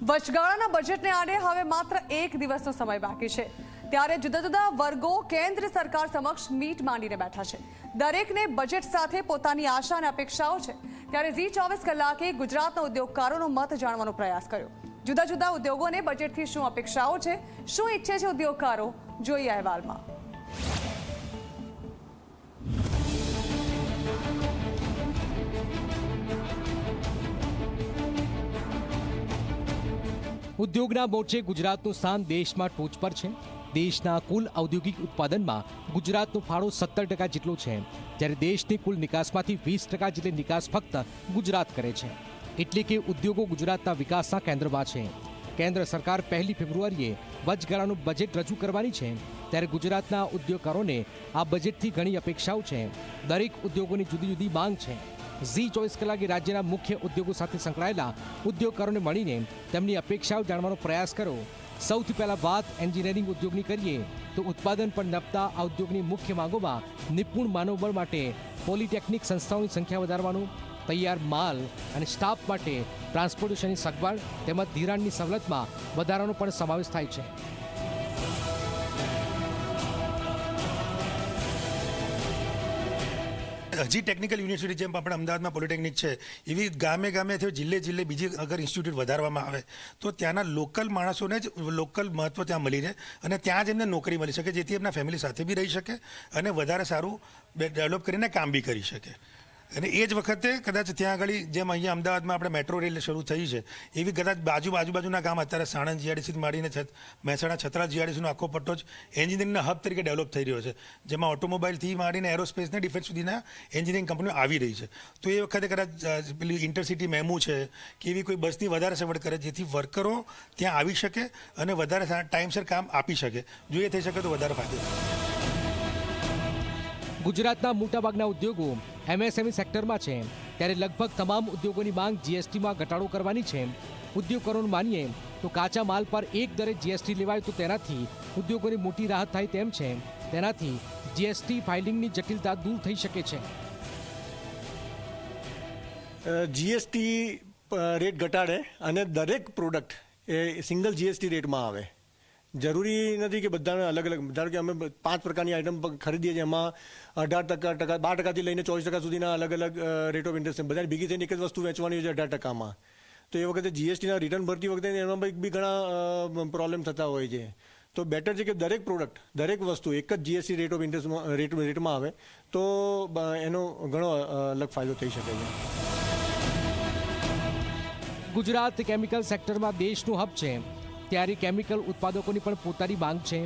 વચગાળાના બજેટને આડે હવે માત્ર એક દિવસનો સમય બાકી છે, ત્યારે જુદા જુદા વર્ગો કેન્દ્ર સરકાર સમક્ષ મીટ માંડીને બેઠા છે। દરેકને બજેટ સાથે પોતાની આશા અને અપેક્ષાઓ છે, ત્યારે ઝી24 કલાકે ગુજરાતના ઉદ્યોગકારોનો મત જાણવાનો પ્રયાસ કર્યો। જુદા જુદા ઉદ્યોગોને બજેટથી શું અપેક્ષાઓ છે, શું ઈચ્છે છે ઉદ્યોગકારો, જોઈએ અહેવાલમાં। ઉદ્યોગના મોરચે ગુજરાતનું સ્થાન દેશમાં ટોચ પર છે। દેશના કુલ ઔદ્યોગિક ઉત્પાદનમાં ગુજરાતનો ફાળો 17% જેટલો છે, જ્યારે દેશની કુલ નિકાસમાંથી 20% જેટલી નિકાસ ફક્ત ગુજરાત કરે છે। એટલે કે ઉદ્યોગો ગુજરાતના વિકાસના કેન્દ્રમાં છે। કેન્દ્ર સરકાર 1 ફેબ્રુઆરીએ વચગાળાનું બજેટ રજૂ કરવાની છે, ત્યારે ગુજરાતના ઉદ્યોગકારોને આ બજેટથી ઘણી અપેક્ષાઓ છે। દરેક ઉદ્યોગોની જુદી જુદી માંગ છે। ઝી24 કલાકે રાજ્યના મુખ્ય ઉદ્યોગો સાથે સંકળાયેલા ઉદ્યોગકારોને મળીને તેમની અપેક્ષાઓ જાણવાનો પ્રયાસ કર્યો। સૌથી પહેલા વાત એન્જિનિયરિંગ ઉદ્યોગની કરીએ તો ઉત્પાદન પર નપતા આ ઉદ્યોગની મુખ્ય માંગોમાં નિપુણ માનવબળ માટે પોલિટેકનિક સંસ્થાઓની સંખ્યા વધારવાનું, તૈયાર માલ અને સ્ટાફ માટે ટ્રાન્સપોર્ટેશનની સગવડ તેમજ ધિરાણની સવલતમાં વધારાનો પણ સમાવેશ થાય છે। હજી ટેકનિકલ યુનિવર્સિટી જેમ આપણે અમદાવાદમાં પોલિટેકનિક છે, એવી ગામે ગામે અથવા જિલ્લે બીજી અગર ઇન્સ્ટિટ્યૂટ વધારવામાં આવે તો ત્યાંના લોકલ માણસોને જ લોકલ મહત્વ ત્યાં મળી રહે અને ત્યાં જ એમને નોકરી મળી શકે, જેથી એમના ફેમિલી સાથે બી રહી શકે અને વધારે સારું ડેવલપ કરીને કામ બી કરી શકે। અને એ જ વખતે કદાચ ત્યાં આગળ જેમ અહીંયા અમદાવાદમાં આપણે મેટ્રો રેલ શરૂ થઈ છે, એવી કદાચ આજુબાજુના ગામ અત્યારે સાણંદ જીઆઈડીસી માંડીને મહેસાણા છત્રા જીઆઈડીસીનો આખો પટ્ટો જ એન્જિનિયરિંગના હબ તરીકે ડેવલપ થઈ રહ્યો છે, જેમાં ઓટોમોબાઈલથી માંડીને એરોસ્પેસ ને ડિફેન્સ સુધીના એન્જિનિયરિંગ કંપનીઓ આવી રહી છે। તો એ વખતે કદાચ પેલી ઇન્ટરસિટી મેમુ છે કે એવી કોઈ બસની વધારે સગવડ કરે, જેથી વર્કરો ત્યાં આવી શકે અને વધારે ટાઈમસર કામ આપી શકે। જો એ થઈ શકે તો વધારે ફાયદો થાય। ગુજરાતના મોટાભાગના ઉદ્યોગો એમએસએમઈ સેક્ટરમાં છે, ત્યારે લગભગ તમામ ઉદ્યોગોની માંગ જીએસટીમાં ઘટાડો કરવાની છે। ઉદ્યોગકારોનું માનીએ તો કાચા માલ પર એક દરે જીએસટી લેવાય તો તેનાથી ઉદ્યોગોને મોટી રાહત થાય તેમ છે। તેનાથી જીએસટી ફાઇલિંગની જટિલતા દૂર થઈ શકે છે। જીએસટી રેટ ઘટાડે અને દરેક પ્રોડક્ટ એ સિંગલ જીએસટી રેટમાં આવે। જરૂરી નથી કે બધાને અલગ અલગ, ધારો કે અમે 5 પ્રકારની આઇટમ ખરીદીએ છીએ, એમાં 18%, 12%થી લઈને 24% સુધીના અલગ અલગ રેટ ઓફ ઇન્ટરેસ્ટ બધાને ભેગી થઈને એક જ વસ્તુ વેચવાની હોય છે 18%માં। તો એ વખતે જીએસટીના રિટર્ન ભરતી વખતે એમાં બી ઘણા પ્રોબ્લેમ થતા હોય છે। તો બેટર છે કે દરેક પ્રોડક્ટ, દરેક વસ્તુ એક જ જીએસટી રેટ ઓફ ઇન્ટરેસ્ટમાં રેટમાં આવે તો એનો ઘણો અલગ ફાયદો થઈ શકે છે। ગુજરાત કેમિકલ સેક્ટરમાં દેશનું હબ છે, ત્યારે કેમિકલ ઉત્પાદકોની પણ પોતાની માંગ છે।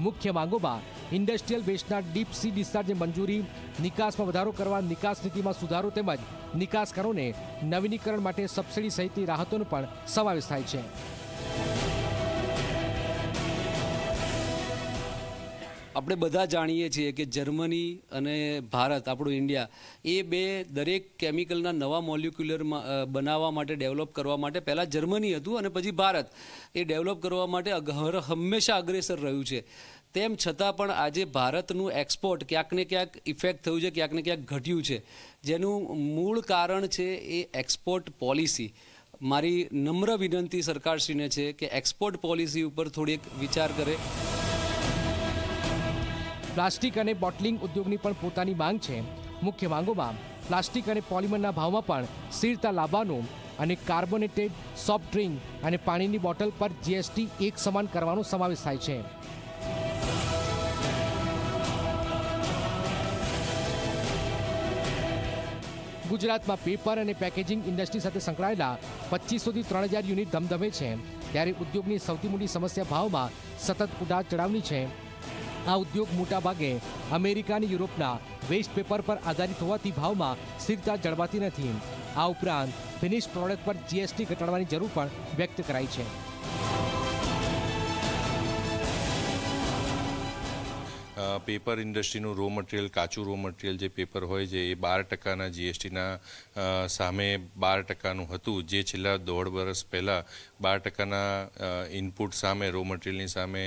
મુખ્ય માંગોમાં ઇન્ડસ્ટ્રીયલ વેસ્ટના ડીપ સી ડિસ્ચાર્જની મંજૂરી, નિકાસમાં વધારો કરવા, નિકાસ નીતિમાં સુધારો તેમજ નિકાસકારોને નવીનીકરણ માટે સબસિડી સહિતની રાહતોનો પણ સમાવેશ થાય છે। આપણે બધા જાણીએ છીએ કે જર્મની અને ભારત, આપણું ઇન્ડિયા, એ બે દરેક કેમિકલના નવા મોલિક્યુલર બનાવવા માટે, ડેવલપ કરવા માટે પહેલાં જર્મની હતું અને પછી ભારત એ ડેવલપ કરવા માટે હંમેશા અગ્રેસર રહ્યું છે। તેમ છતાં પણ આજે ભારતનું એક્સપોર્ટ ક્યાંક ને ક્યાંક ઇફેક્ટ થયું છે, ક્યાંક ને ક્યાંક ઘટ્યું છે, જેનું મૂળ કારણ છે એ એક્સપોર્ટ પોલિસી। મારી નમ્ર વિનંતી સરકારશ્રીને છે કે એક્સપોર્ટ પોલિસી ઉપર થોડીક વિચાર કરે। પ્લાસ્ટિક અને બોટલિંગ ઉદ્યોગની પણ પોતાની માંગ છે। મુખ્ય માંગોમાં પ્લાસ્ટિક અને પોલિમરના ભાવમાં પણ સ્થિરતા લાવવાનો અને કાર્બોનેટેડ સોફ્ટ ડ્રિંક અને પાણીની બોટલ પર જીએસટી એક સમાન કરવાનો સમાવેશ થાય છે। ગુજરાતમાં પેપર અને પેકેજિંગ ઇન્ડસ્ટ્રી સાથે સંકળાયેલા 2500થી 3000 યુનિટ ધમધમે છે, ત્યારે ઉદ્યોગની સૌથી મોટી સમસ્યા ભાવમાં સતત ઉતાર ચઢાવની છે। આ ઉદ્યોગ મોટાભાગે અમેરિકા અને યુરોપના વેસ્ટ પેપર પર આધારિત હોવાથી ભાવમાં સ્થિરતા જળવાતી નથી। આ ઉપરાંત ફિનિશ પ્રોડક્ટ પર જીએસટી ઘટાડવાની જરૂર પણ વ્યક્ત કરાઈ છે। પેપર ઇન્ડસ્ટ્રીનું રો મટીરિયલ, કાચું રો મટીરિયલ જે પેપર હોય છે, એ 12%ના જીએસટીના સામે 12%નું હતું, જે છેલ્લા 1.5 વર્ષ પહેલાં 12%ના ઇનપુટ સામે, રો મટીરિયલની સામે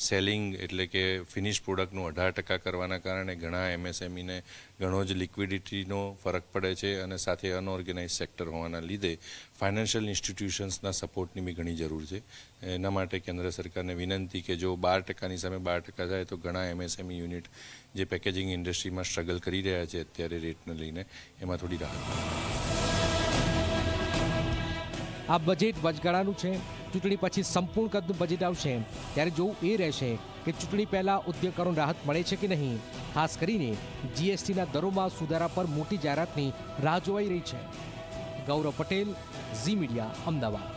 સેલિંગ એટલે કે ફિનિશ પ્રોડક્ટનું 18% કરવાના કારણે ઘણા એમએસએમઈને ઘણો જ લિક્વિડિટીનો ફરક પડે છે અને સાથે અનઓર્ગેનાઇઝ સેક્ટર હોવાના લીધે ફાઇનાન્શિયલ ઇન્સ્ટિટ્યુશન્સના સપોર્ટની બી ઘણી જરૂર છે. એના માટે કેન્દ્ર સરકારને વિનંતી કે જો 12% સામે 12% થાય તો ઘણા MSME યુનિટ જે પેકેજિંગ ઇન્ડસ્ટ્રીમાં સ્ટ્રગલ કરી રહ્યા છે અત્યારે રેટને લઈને, એમાં થોડી રાહત મળે. આ બજેટ વચગાળાનું છે. ચૂંટણી પછી સંપૂર્ણ કદનું બજેટ આવશે ત્યારે જોવું એ રહેશે કે ચૂંટણી પહેલા ઉદ્યોગકારોને રાહત મળે છે કે નહીં. ખાસ કરીને GSTના દરોમાં સુધારા પર મોટી જાહેરાતની રાહ જોવાઈ રહી છે. ગૌરવ પટેલ, ઝી મીડિયા, અમદાવાદ.